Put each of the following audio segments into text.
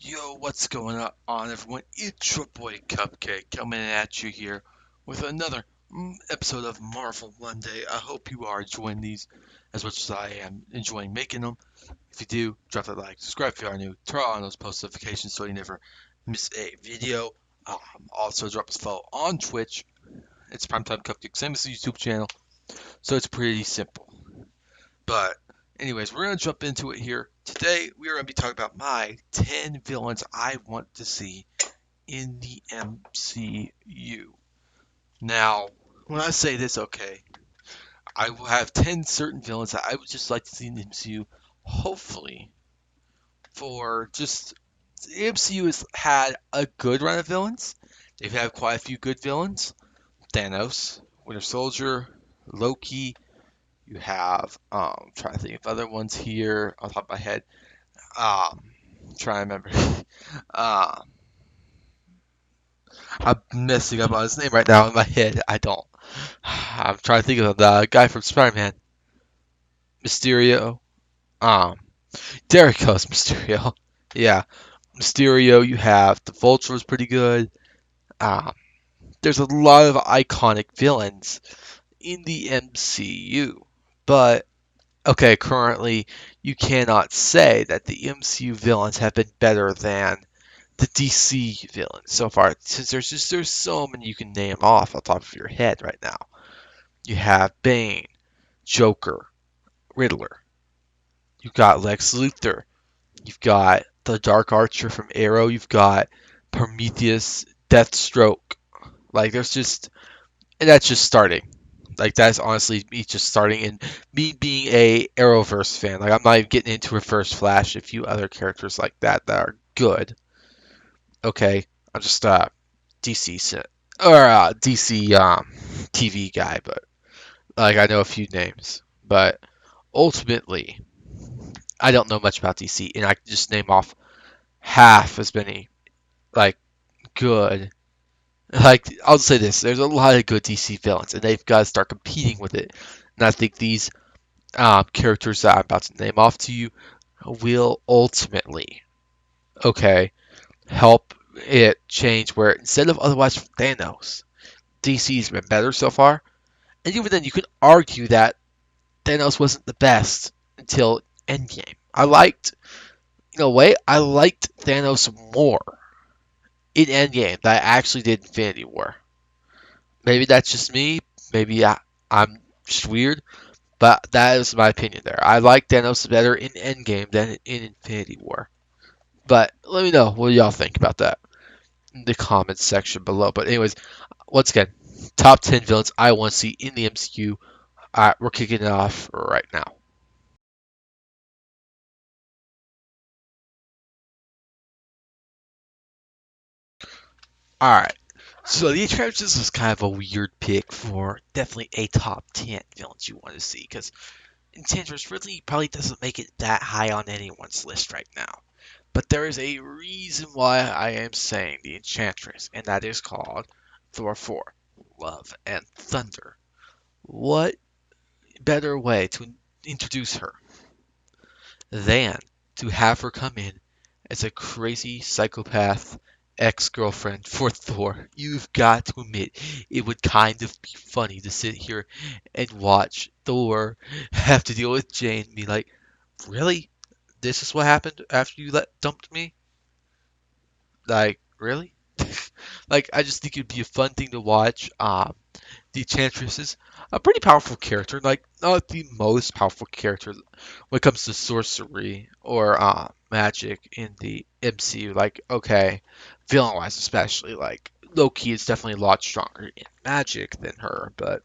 Yo, what's going on, everyone? It's your boy Cupcake coming at you here with another episode of Marvel Monday. I hope you are enjoying these as much as I am enjoying making them. If you do, drop that like, subscribe if you are new, turn on those post notifications so you never miss a video. Also, drop us a follow on Twitch. It's Primetime Cupcake, same as the YouTube channel, so it's pretty simple. But anyways, we're gonna jump into it here. Today we are gonna be talking about my 10 villains I want to see in the MCU. Now, when I say this, okay, I will have 10 certain villains that I would just like to see in the MCU. Hopefully, for just the MCU has had a good run of villains. They've had quite a few good villains. Thanos, Winter Soldier, Loki. You have trying to think of other ones here on top of my head. Trying to remember. um, I'm messing up on his name right now in my head. I don't. I'm trying to think of the guy from Spider-Man, Mysterio. Um, there he goes, Mysterio. Yeah, Mysterio. You have the Vulture was pretty good. Um, there's a lot of iconic villains in the MCU, but okay, currently you cannot say that the MCU villains have been better than the DC villains so far, since there's so many you can name off on top of your head right now. You have Bane, Joker, Riddler. You've got Lex Luthor. You've got the Dark Archer from Arrow. You've got Prometheus, Deathstroke. Like there's just, and that's just starting. Like that's honestly me just starting, and me being a Arrowverse fan. Like I'm not even getting into Reverse Flash, a few other characters like that are good. Okay, I'm just DC DC TV guy, but like I know a few names, but ultimately I don't know much about DC, and I can just name off half as many like good. Like I'll say this: there's a lot of good DC villains, and they've got to start competing with it. And I think these characters that I'm about to name off to you will ultimately, okay, help it change where instead of otherwise Thanos, DC's been better so far. And even then, you could argue that Thanos wasn't the best until Endgame. In a way, I liked Thanos more in Endgame than I actually did Infinity War. Maybe that's just me. Maybe I'm just weird, but that is my opinion there. I like Thanos better in Endgame than in Infinity War. But let me know what y'all think about that in the comments section below. But anyways, once again, top 10 villains I want to see in the MCU. We're kicking it off right now. All right. So the Enchantress was kind of a weird pick for definitely a top 10 villains you want to see because Enchantress really probably doesn't make it that high on anyone's list right now. But there is a reason why I am saying the Enchantress, and that is called Thor 4, Love and Thunder. What better way to introduce her than to have her come in as a crazy psychopath ex-girlfriend for Thor? You've got to admit, it would kind of be funny to sit here and watch Thor have to deal with Jane and be like, really? This is what happened after you dumped me? Like, really? Like, I just think it'd be a fun thing to watch. The Enchantress is a pretty powerful character, like not the most powerful character when it comes to sorcery or magic in the MCU. Like, okay, villain-wise especially, like Loki is definitely a lot stronger in magic than her, but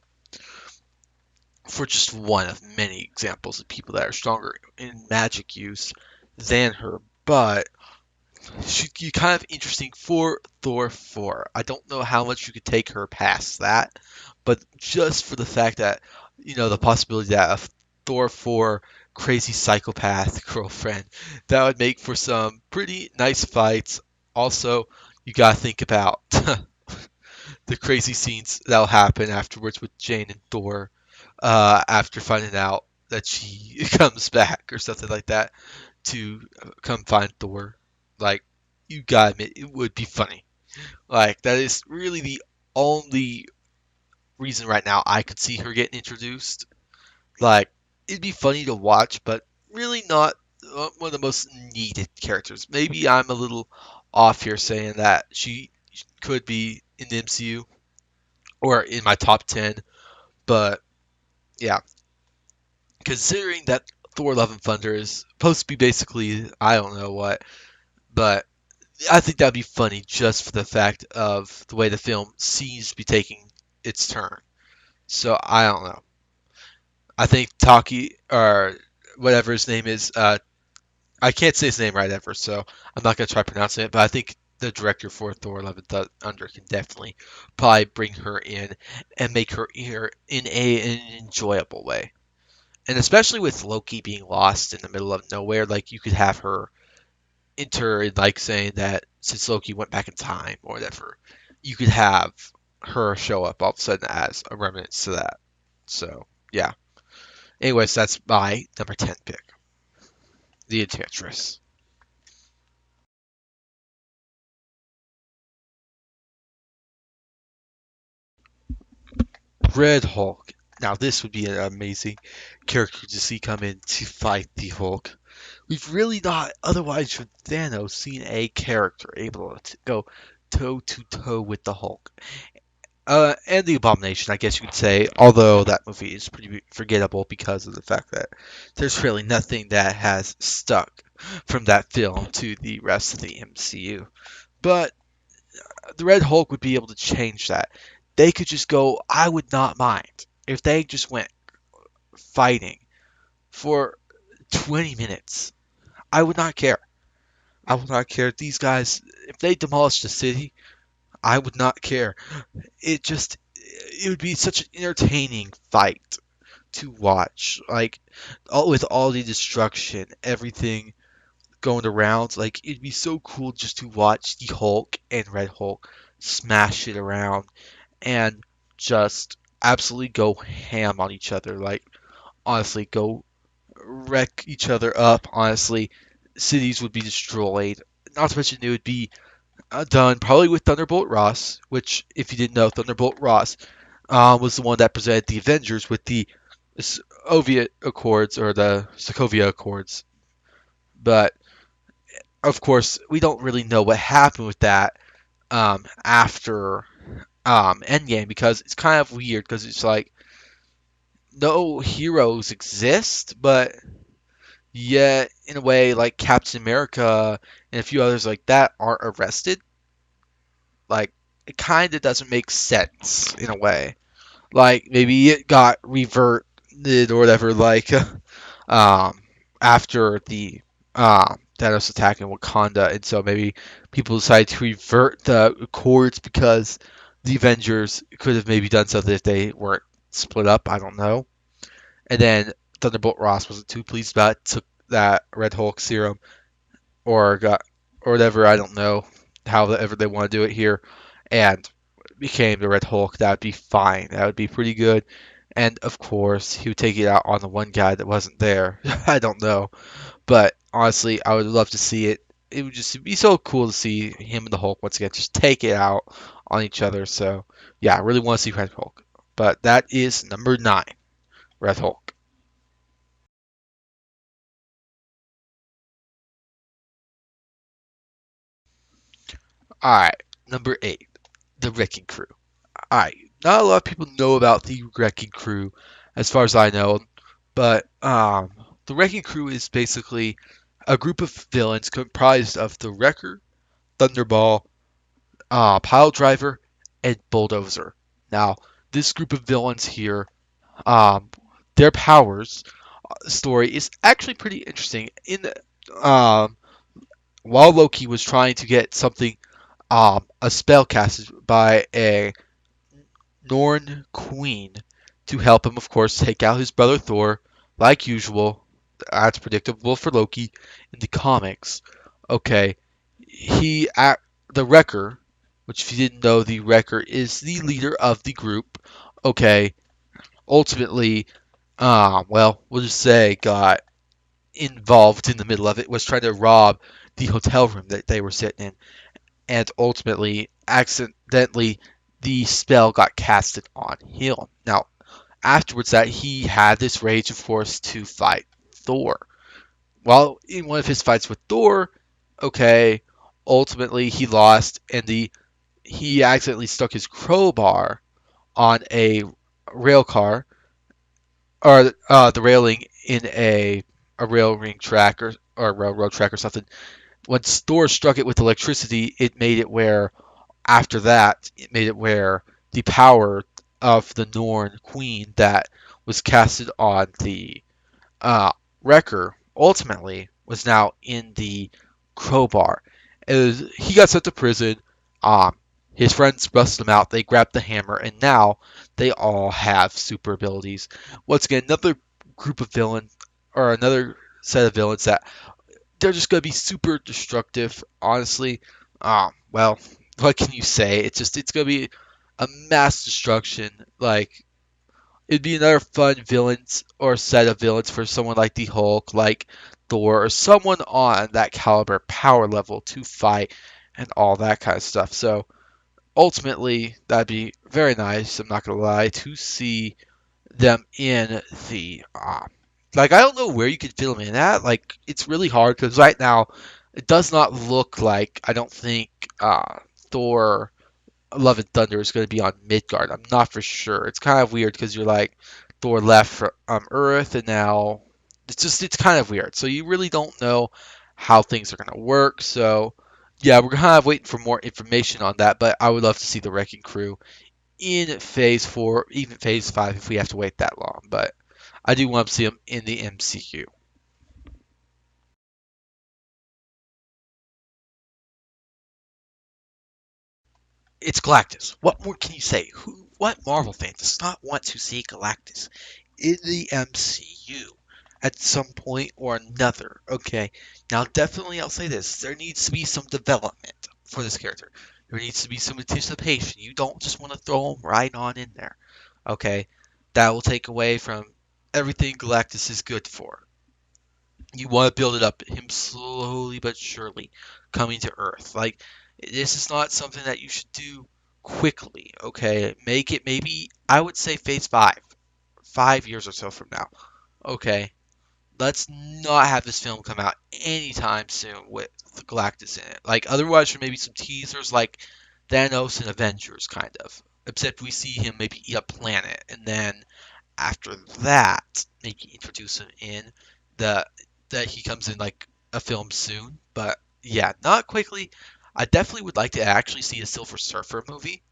for just one of many examples of people that are stronger in magic use than her, but she'd be kind of interesting for Thor 4. I don't know how much you could take her past that, but just for the fact that, the possibility that a Thor 4 crazy psychopath girlfriend, that would make for some pretty nice fights. Also, you gotta think about the crazy scenes that'll happen afterwards with Jane and Thor after finding out that she comes back or something like that to come find Thor. Like, you gotta admit it would be funny. Like that is really the only reason right now I could see her getting introduced. Like it'd be funny to watch, but really not one of the most needed characters. Maybe I'm a little off here saying that she could be in the MCU or in my top 10, but yeah, considering that Thor: Love and Thunder is supposed to be basically I don't know what, but I think that'd be funny just for the fact of the way the film seems to be taking its turn. So I don't know. I think Taki or whatever his name is, I can't say his name right ever, so I'm not gonna try pronouncing it. But I think the director for Thor: Love and Thunder can definitely probably bring her in and make her here in an enjoyable way. And especially with Loki being lost in the middle of nowhere, like you could have her enter and like saying that since Loki went back in time or whatever, you could have her show up all of a sudden as a remnant to that. So yeah. Anyways, that's my number 10 pick, the Enchantress. Red Hulk. Now this would be an amazing character to see come in to fight the Hulk. We've really not, otherwise from Thanos, seen a character able to go toe to toe with the Hulk. And the Abomination, I guess you could say, although that movie is pretty forgettable because of the fact that there's really nothing that has stuck from that film to the rest of the MCU. But the Red Hulk would be able to change that. They could just go, I would not mind if they just went fighting for 20 minutes. I would not care. I would not care. These guys, if they demolished the city, I would not care. It would be such an entertaining fight to watch. Like, with all the destruction, everything going around, like, it'd be so cool just to watch the Hulk and Red Hulk smash it around and just absolutely go ham on each other. Like, honestly, go wreck each other up. Honestly, cities would be destroyed. Not to mention, it would be done probably with Thunderbolt Ross, which, if you didn't know, Thunderbolt Ross was the one that presented the Avengers with the Soviet Accords or the Sokovia Accords. But of course, we don't really know what happened with that after Endgame because it's kind of weird because it's like no heroes exist, but yet in a way, like Captain America and a few others like that aren't arrested. Like it kind of doesn't make sense in a way. Like maybe it got reverted or whatever. Like um, after the Thanos attack in Wakanda, and so maybe people decided to revert the Accords because the Avengers could have maybe done something if they weren't split up. I don't know. And then Thunderbolt Ross wasn't too pleased about it, took that Red Hulk serum or got or whatever. I don't know however they want to do it here, and became the Red Hulk. That would be fine. That would be pretty good. And of course, he would take it out on the one guy that wasn't there. I don't know, but honestly, I would love to see it. It would just be so cool to see him and the Hulk once again just take it out on each other. So yeah, I really want to see Red Hulk. But that is number 9, Red Hulk. All right, number 8, the Wrecking Crew. All right, not a lot of people know about the Wrecking Crew, as far as I know, but the Wrecking Crew is basically a group of villains comprised of the Wrecker, Thunderball, Pile Driver, and Bulldozer. Now, this group of villains here, um, their powers story is actually pretty interesting. While Loki was trying to get something, a spell casted by a Norn queen to help him, of course, take out his brother Thor, like usual. That's predictable for Loki in the comics. Okay, the Wrecker, which if you didn't know, the Wrecker is the leader of the group. Okay, ultimately, well, we'll just say got involved in the middle of it, was trying to rob the hotel room that they were sitting in, and ultimately, accidentally, the spell got casted on him. Now, afterwards, that he had this rage of force to fight Thor. Well, in one of his fights with Thor, okay, ultimately he lost, and he accidentally stuck his crowbar on a rail car, or the railing in a rail ring track, or a railroad track or something. When Thor struck it with electricity, it made it where, after that, it made it where the power of the Norn Queen that was casted on the uh, Wrecker ultimately was now in the crowbar. He got sent to prison. Um, his friends busted him out. They grabbed the hammer, and now they all have super abilities. Once again, another group of villains, or another set of villains that they're just going to be super destructive. Honestly, well, what can you say? It's going to be a mass destruction. Like, it'd be another fun villains or set of villains for someone like the Hulk, like Thor, or someone on that caliber power level to fight and all that kind of stuff. So ultimately, that'd be very nice. I'm not gonna lie, to see them in the like, I don't know where you could fit them in at. Like, it's really hard because right now it does not look like, I don't think Thor Love and Thunder is going to be on Midgard. I'm not for sure. It's kind of weird because you're like, Thor left from Earth, and now it's kind of weird. So you really don't know how things are going to work. So yeah, we're kind of waiting for more information on that. But I would love to see the Wrecking Crew in Phase 4, even Phase 5 if we have to wait that long. But I do want to see them in the MCU. It's Galactus. What more can you say? What Marvel fan does not want to see Galactus in the MCU at some point or another? Okay, now definitely I'll say this: there needs to be some development for this character. There needs to be some anticipation. You don't just want to throw him right on in there. Okay, that will take away from everything Galactus is good for. You want to build it up, him slowly but surely coming to Earth. Like, this is not something that you should do quickly, okay? Make it maybe, I would say, phase 5, 5 years or so from now, okay? Let's not have this film come out anytime soon with Galactus in it. Like, otherwise, for maybe some teasers like Thanos and Avengers, kind of. Except we see him maybe eat a planet, and then after that, maybe introduce him in the that he comes in like a film soon. But yeah, not quickly. I definitely would like to actually see a Silver Surfer movie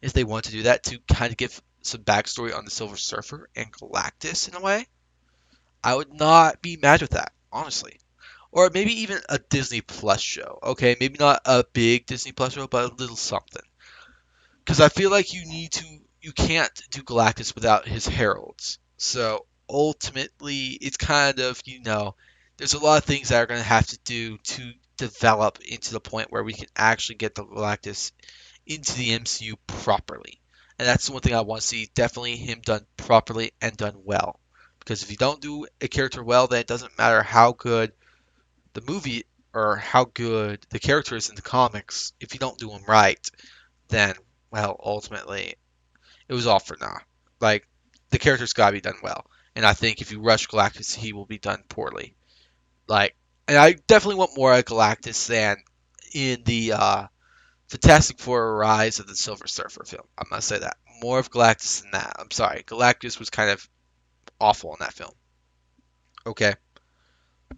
if they want to do that, to kind of give some backstory on the Silver Surfer and Galactus in a way. I would not be mad with that, honestly. Or maybe even a Disney Plus show. Okay, maybe not a big Disney Plus show, but a little something. Because I feel like you can't do Galactus without his heralds. So ultimately, it's kind of, there's a lot of things that are going to have to do to develop into the point where we can actually get the Galactus into the MCU properly. And that's the one thing I want to see, definitely him done properly and done well. Because if you don't do a character well, then it doesn't matter how good the movie or how good the character is in the comics. If you don't do him right, then, well, ultimately, it was all for naught. Like, the character's gotta be done well. And I think if you rush Galactus, he will be done poorly. Like, and I definitely want more of Galactus than in the Fantastic Four Rise of the Silver Surfer film. I must say that. More of Galactus than that. I'm sorry. Galactus was kind of awful in that film. Okay?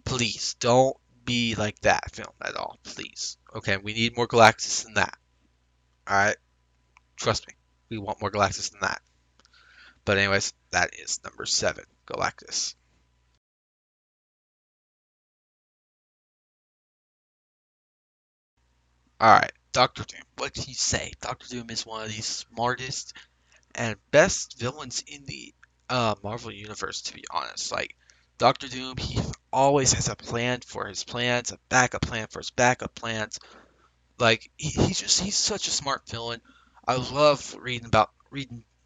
Please, don't be like that film at all. Please. Okay, we need more Galactus than that. Alright? Trust me. We want more Galactus than that. But anyways, that is number 7, Galactus. Alright, Doctor Doom. What can you say? Doctor Doom is one of the smartest and best villains in the Marvel Universe, to be honest. Like, Doctor Doom, he always has a plan for his plans, a backup plan for his backup plans. Like, he's such a smart villain. I love reading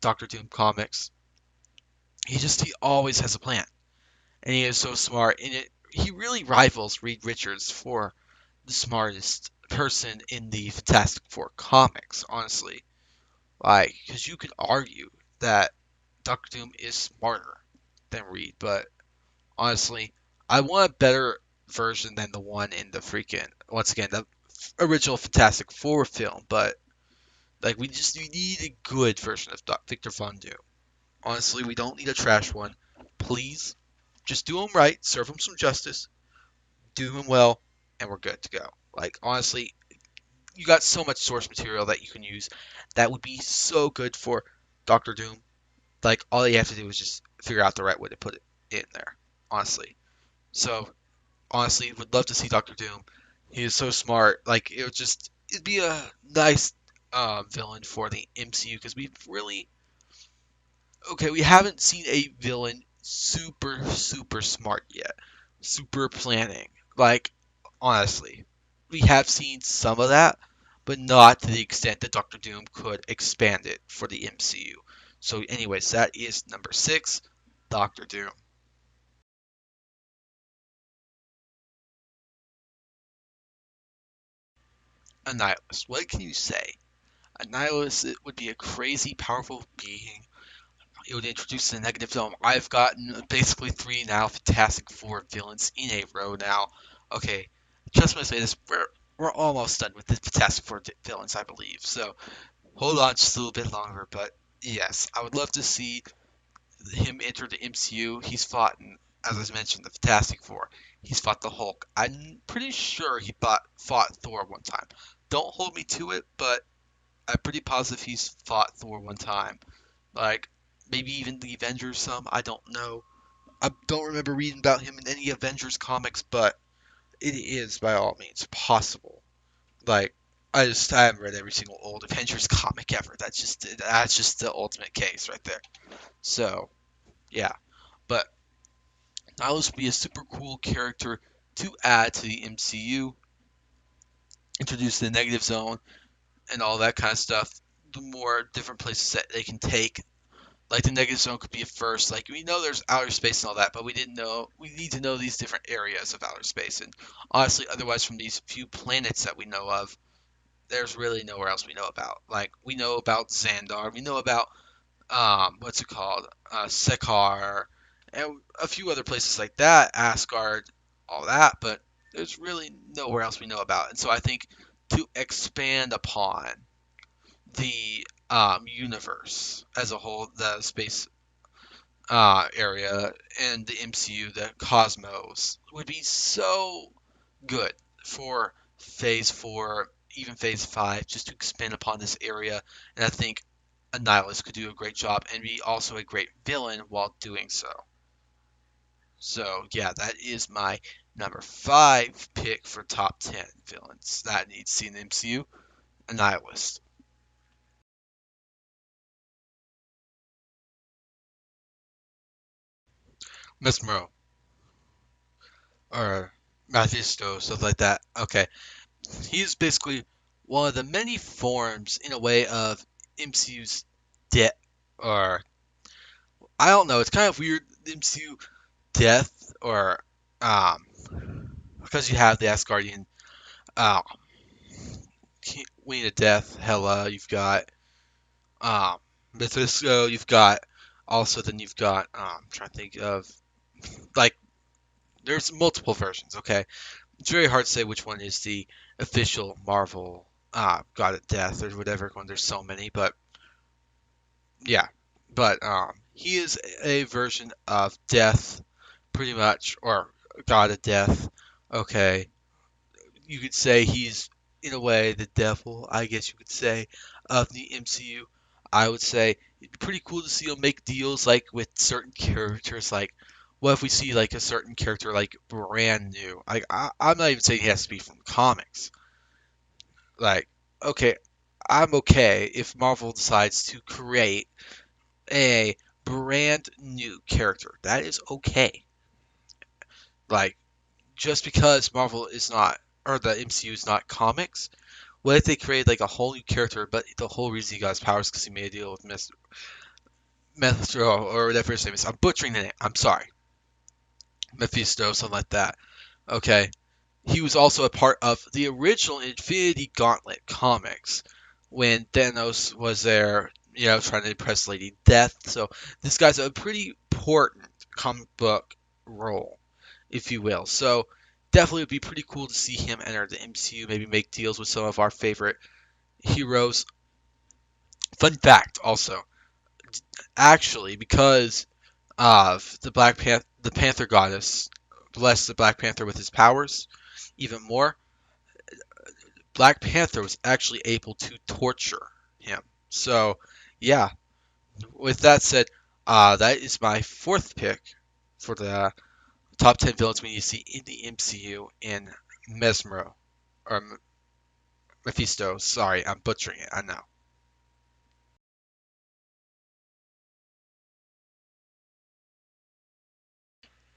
Doctor Doom comics. He always has a plan. And he is so smart. And he really rivals Reed Richards for the smartest person in the Fantastic Four comics, honestly. Like, because you could argue that Doctor Doom is smarter than Reed, but honestly, I want a better version than the one in the freaking, once again, the original Fantastic Four film, but like we need a good version of Victor Von Doom. Honestly, we don't need a trash one. Please, just do him right, serve him some justice, do him well, and we're good to go. Like honestly, you got so much source material that you can use that would be so good for Doctor Doom. Like all you have to do is just figure out the right way to put it in there. Honestly. So honestly, would love to see Doctor Doom. He is so smart. Like it'd be a nice villain for the MCU because we haven't seen a villain super smart yet, super planning. Like honestly, we have seen some of that, but not to the extent that Doctor Doom could expand it for the MCU. So, anyways, that is number 6, Doctor Doom. Annihilus. What can you say? Annihilus it would be a crazy, powerful being. It would introduce the negative zone. I've gotten basically 3 now Fantastic Four villains in a row now. Okay, just want to say this: we're almost done with the Fantastic Four villains, I believe. So hold on just a little bit longer. But yes, I would love to see him enter the MCU. He's fought, as I mentioned, the Fantastic Four. He's fought the Hulk. I'm pretty sure he fought Thor one time. Don't hold me to it, but I'm pretty positive he's fought Thor one time. Like, maybe even the Avengers some. I don't know. I don't remember reading about him in any Avengers comics, but it is by all means possible. Like, I haven't read every single old Avengers comic ever. That's just the ultimate case right there. So yeah, but Nihilus would be a super cool character to add to the MCU, introduce the negative zone and all that kind of stuff. The more different places that they can take, like the negative zone could be a first. Like we know there's outer space and all that, but we didn't know. We need to know these different areas of outer space, and honestly, otherwise, from these few planets that we know of, there's really nowhere else we know about. Like we know about Xandar, we know about what's it called, Sekar, and a few other places like that, Asgard, all that, but there's really nowhere else we know about. And so I think to expand upon the universe as a whole, the space area and the MCU, the cosmos, would be so good for Phase 4, even Phase 5, just to expand upon this area. And I think Annihilus could do a great job and be also a great villain while doing so. So, yeah, that is my number 5 pick for top 10 villains that need to see in the MCU, Annihilus. Mesmero, or Mephisto, stuff like that. Okay. He's basically one of the many forms, in a way, of MCU's death, or I don't know. It's kind of weird. MCU death, or um, because you have the Asgardian um, Queen of Death, Hela. You've got um, Mephisto. You've got also then you've got I'm trying to think of like there's multiple versions. Okay, it's very hard to say which one is the official Marvel God of Death or whatever one. There's so many, but yeah, but he is a version of Death, pretty much, or God of Death. Okay, you could say he's in a way the devil, I guess you could say, of the MCU. I would say it'd be pretty cool to see him make deals like with certain characters. Like, what if we see like a certain character like brand new? Like, I'm not even saying he has to be from comics. Like, okay, I'm okay if Marvel decides to create a brand new character. That is okay. Like, just because Marvel is not, or the MCU is not comics, what if they create like a whole new character, but the whole reason he got his powers because he made a deal with Mr. or whatever his name is. I'm butchering the name. I'm sorry. Mephisto, something like that. Okay. He was also a part of the original Infinity Gauntlet comics when Thanos was there, trying to impress Lady Death. So this guy's a pretty important comic book role, if you will. So definitely would be pretty cool to see him enter the MCU, maybe make deals with some of our favorite heroes. Fun fact also, actually, because of the Panther goddess blessed the Black Panther with his powers even more, Black Panther was actually able to torture him. So, yeah. With that said, that is my fourth pick for the top 10 villains we need to see in the MCU in Mesmero or Mephisto. Sorry, I'm butchering it. I know.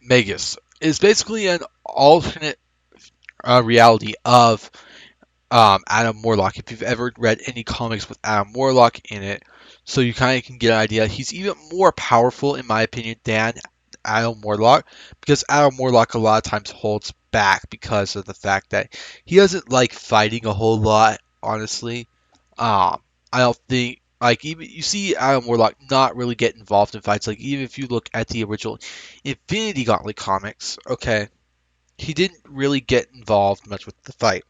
Magus is basically an alternate reality of Adam Warlock. If you've ever read any comics with Adam Warlock in it, so you kind of can get an idea. He's even more powerful, in my opinion, than Adam Warlock, because Adam Warlock a lot of times holds back because of the fact that he doesn't like fighting a whole lot. Honestly, I don't think like even you see Adam Warlock not really get involved in fights. Like even if you look at the original Infinity Gauntlet comics, okay, he didn't really get involved much with the fight.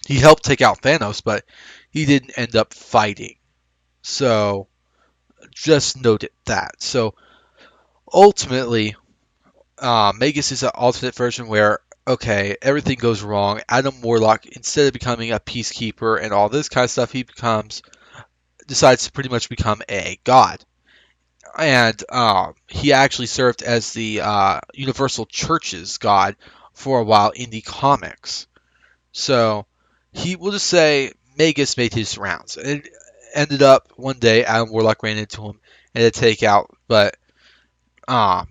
He helped take out Thanos, but he didn't end up fighting. So just noted that. So ultimately, Magus is an alternate version where okay, everything goes wrong. Adam Warlock, instead of becoming a peacekeeper and all this kind of stuff, he decides to pretty much become a god. And he actually served as the Universal Church's god for a while in the comics. So he will just say Magus made his rounds. And it ended up one day Adam Warlock ran into him and had to take out, but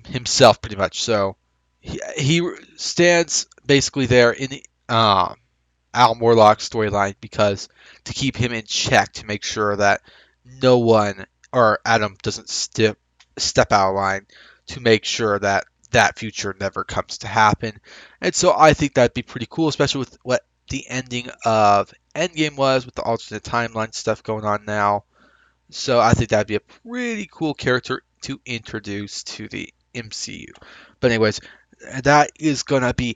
himself pretty much. So he stands basically there in the Adam Warlock storyline because to keep him in check to make sure that no one or Adam doesn't step out of line to make sure that that future never comes to happen. And so I think that'd be pretty cool, especially with what the ending of Endgame was with the alternate timeline stuff going on now. So I think that'd be a pretty cool character to introduce to the MCU. But anyways, that is gonna be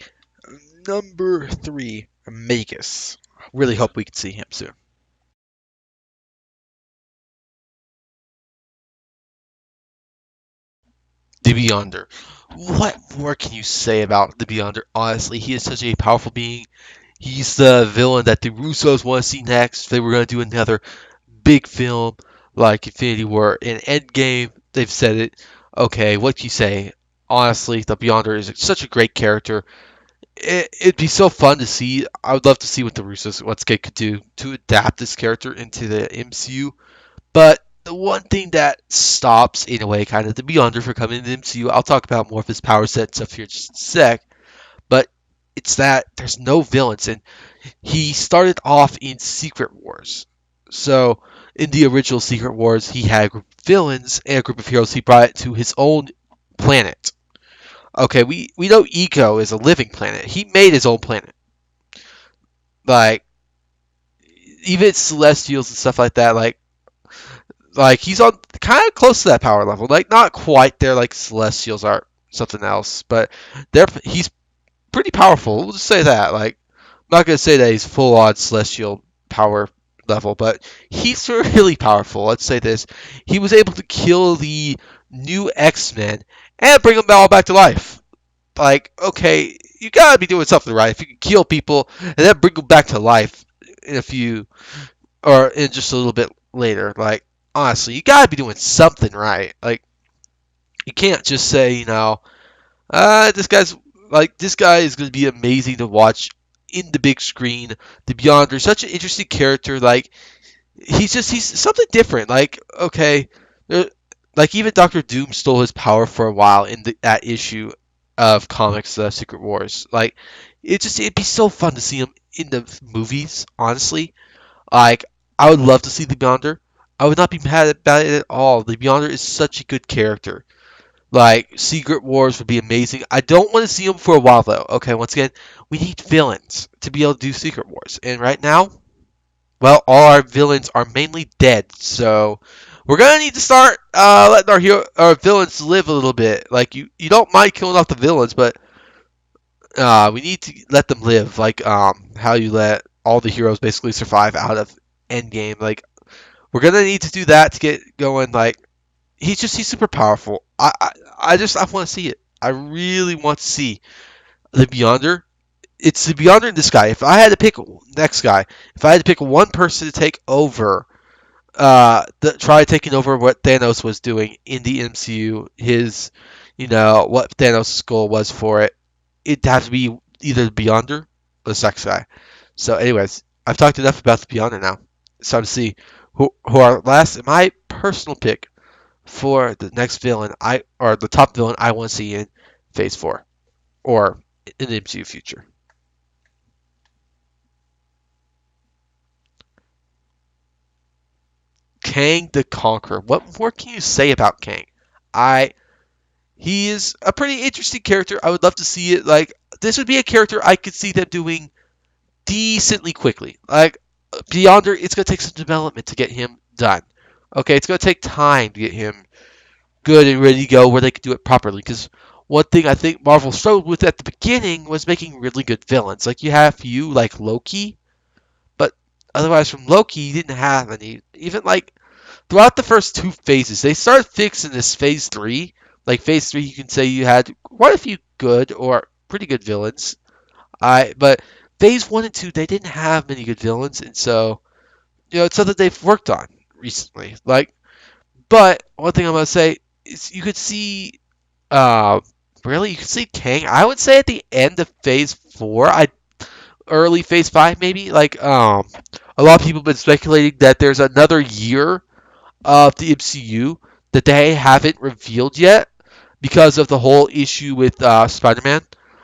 number three, Magus. Really hope we can see him soon. The Beyonder. What more can you say about the Beyonder? Honestly, he is such a powerful being. He's the villain that the Russos want to see next. They were going to do another big film like Infinity War and Endgame. They've said it. Okay, what can you say? Honestly, the Beyonder is such a great character. It'd be so fun to see. I would love to see what the Russos, what Skate could do to adapt this character into the MCU. But the one thing that stops, in a way, kind of the Beyonder from coming into the MCU, I'll talk about more of his power set and stuff here in just a sec, but it's that there's no villains, and he started off in Secret Wars. So, in the original Secret Wars, he had a group of villains and a group of heroes he brought to his own planet. Okay, we know Eco is a living planet. He made his own planet. Like, even Celestials and stuff like that, like he's on kind of close to that power level. Like not quite there like Celestials are something else, but he's pretty powerful. We'll just say that. Like I'm not gonna say that he's full on Celestial power level, but he's really powerful. Let's say this: he was able to kill the new X-Men and bring them all back to life. Like okay, you gotta be doing something right if you can kill people and then bring them back to life in a few or in just a little bit later. Like honestly, you gotta be doing something right. Like you can't just say, this guy is gonna be amazing to watch in the big screen. The Beyonder, such an interesting character. Like he's something different. Like okay, like even Doctor Doom stole his power for a while in that issue of comics, Secret Wars. Like it'd be so fun to see him in the movies. Honestly, like, I would love to see the Beyonder. I would not be mad about it at all. The Beyonder is such a good character. Like Secret Wars would be amazing. I don't want to see them for a while though. Okay, once again, we need villains to be able to do Secret Wars, and right now, well, all our villains are mainly dead. So we're gonna need to start letting our villains live a little bit. Like you don't mind killing off the villains, but we need to let them live. Like how you let all the heroes basically survive out of Endgame. Like we're gonna need to do that to get going. Like he's super powerful. I want to see it. I really want to see the Beyonder. It's the Beyonder in this guy. If I had to pick next guy, if I had to pick one person to take over, try taking over what Thanos was doing in the MCU, what Thanos' goal was for it, it'd have to be either the Beyonder or the sex guy. So, anyways, I've talked enough about the Beyonder now. It's time to see who our last, my personal pick for the next villain or the top villain I want to see in Phase 4 or in the MCU future. Kang the Conqueror. What more can you say about Kang? I He is a pretty interesting character. I would love to see it. Like this would be a character I could see them doing decently quickly. Like Beyonder, it's gonna take some development to get him done. Okay, it's gonna take time to get him good and ready to go where they can do it properly. Because one thing I think Marvel struggled with at the beginning was making really good villains. Like you have few like Loki, but otherwise from Loki you didn't have any. Even like throughout the first two phases, they started fixing this phase three. Like phase three, you can say you had quite a few good or pretty good villains. But phase one and two, they didn't have many good villains, and so it's something they've worked on recently. But one thing I'm gonna say is you could see, uh, really, you could see Kang. I would say at the end of phase four, early phase five maybe. A lot of people have been speculating that there's another year of the MCU that they haven't revealed yet because of the whole issue with Spider-Man.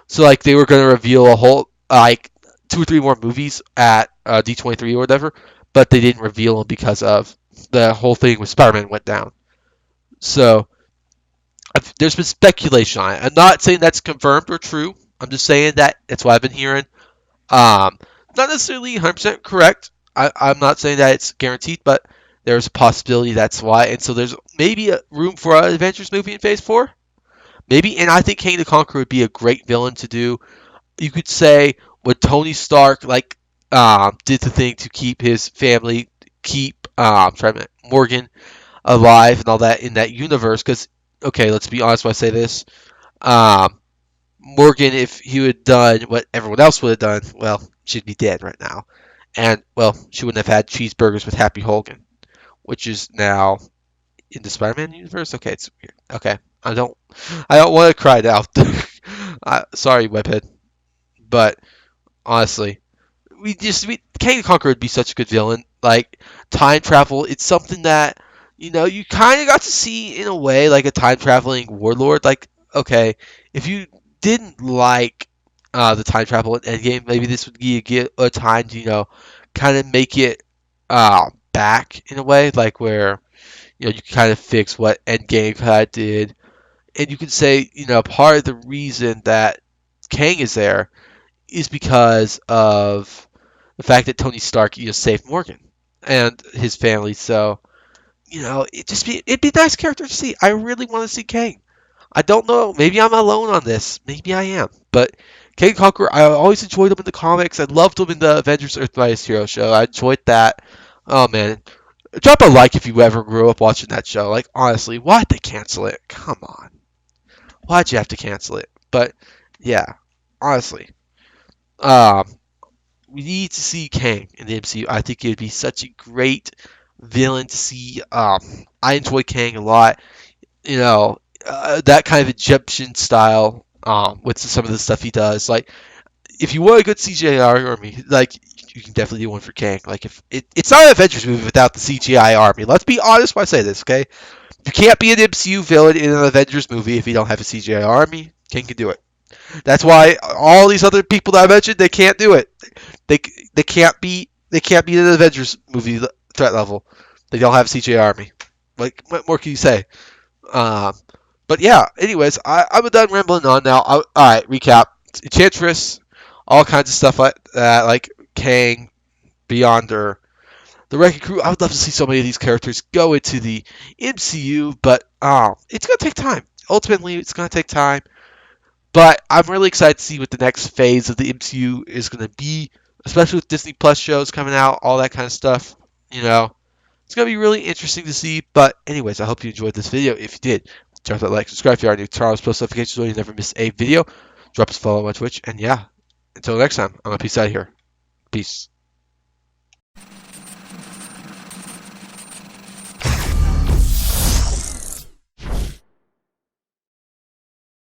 So like they were going to reveal a whole like two or three more movies at D23 or whatever, but they didn't reveal them because of the whole thing with Spider-Man went down. So there's been speculation on it. I'm not saying that's confirmed or true. I'm just saying that's what I've been hearing. Um, Not necessarily 100% correct. I'm not saying that it's guaranteed, but there's a possibility that's why. And so there's maybe a room for an Avengers movie in Phase 4. Maybe, and I think Kang the Conqueror would be a great villain to do. You could say when Tony Stark did the thing to keep his family, keep Morgan alive and all that in that universe. Because okay, let's be honest when I say this. Um, Morgan, if he would have done what everyone else would have done, well, she'd be dead right now. And, well, she wouldn't have had cheeseburgers with Happy Hogan, which is now in the Spider-Man universe. Okay, it's weird. Okay, I don't want to cry now. Sorry, Webhead, but honestly, Kang the Conqueror would be such a good villain. Like time travel, it's something that you kind of got to see in a way, like a time traveling warlord. Like okay, if you didn't like the time travel in Endgame, maybe this would be a time to kind of make it back in a way, like where you can kind of fix what Endgame kind of did, and you can say part of the reason that Kang is there is because of the fact that Tony Stark saved Morgan and his family. So it'd be a nice character to see. I really want to see Kang. I don't know. Maybe I'm alone on this. Maybe I am. But Kang Conqueror, I always enjoyed him in the comics. I loved him in the Avengers Earth Mightiest Hero show. I enjoyed that. Oh man, drop a like if you ever grew up watching that show. Like honestly, why'd they cancel it? Come on, why'd you have to cancel it? But yeah, honestly, um, we need to see Kang in the MCU. I think it would be such a great villain to see. I enjoy Kang a lot. That kind of Egyptian style. With some of the stuff he does. Like, if you want a good CGI army, like you can definitely do one for Kang. Like, if it's not an Avengers movie without the CGI army. Let's be honest when I say this, okay? You can't be an MCU villain in an Avengers movie if you don't have a CGI army. Kang can do it. That's why all these other people that I mentioned, they can't do it. They they can't be in an Avengers movie threat level. They don't have a CGI army. Like, what more can you say? Um, But yeah, anyways, I'm done rambling on now. Alright, recap. Enchantress, all kinds of stuff like that, like Kang, Beyonder, the Wrecking Crew. I would love to see so many of these characters go into the MCU, but it's gonna take time. Ultimately, it's gonna take time. But I'm really excited to see what the next phase of the MCU is gonna be, especially with Disney Plus shows coming out, all that kind of stuff. You know, it's gonna be really interesting to see. But anyways, I hope you enjoyed this video. If you did, drop that like, subscribe if you are new. Turn on post notifications so you never miss a video. Drop us a follow on Twitch, and yeah, until next time, I'm gonna peace out here. Peace.